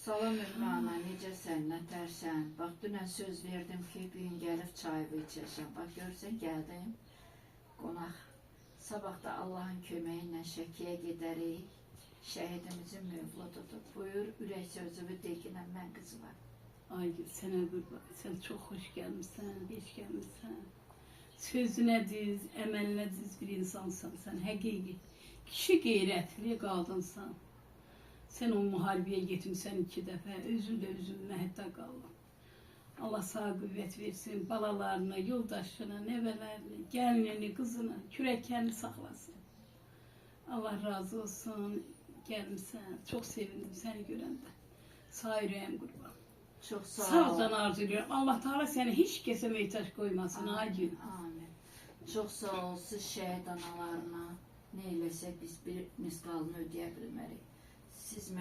Salam Ümrana, necəsən, nətərsən? Bax, dünən söz verdim ki, bugün gəlib çayımı içəcəm. Bax, görsən, gəldim, qonaq. Sabah da Allahın köməyi ilə Şəkiyə gedərik. Şəhidimizin mövlududur. Buyur, ürək sözümü deginəm, mən qızı var. Aygül, sənə qurban, sən çox xoş gəlmişsən, beş gəlmişsən. Sözünə diz, əməlinə diz bir insansan, sən həqiqi. Kişi qeyrətli qadınsan. Sən o müharibəyə getmişsən 2 dəfə, özünlə özünlə hətta qaldın. Allah sağ qüvvət versin, balalarına, yoldaşına, nəvələrini, gəlinini, qızını, kürəkəni saxlasın. Allah razı olsun, gəlmişsən, çox sevindim səni görəndə. Sağ ürəyim qurban. Çox sağ ol. Sağ can arzu ediyorum. Allah Teala səni heç kəsə meytaş qoymasın, Aygül. Amin. Çox sağ ol, siz şəhid analarına nə eləsə biz bir misqalını ödəyə bilmərik. Siz məni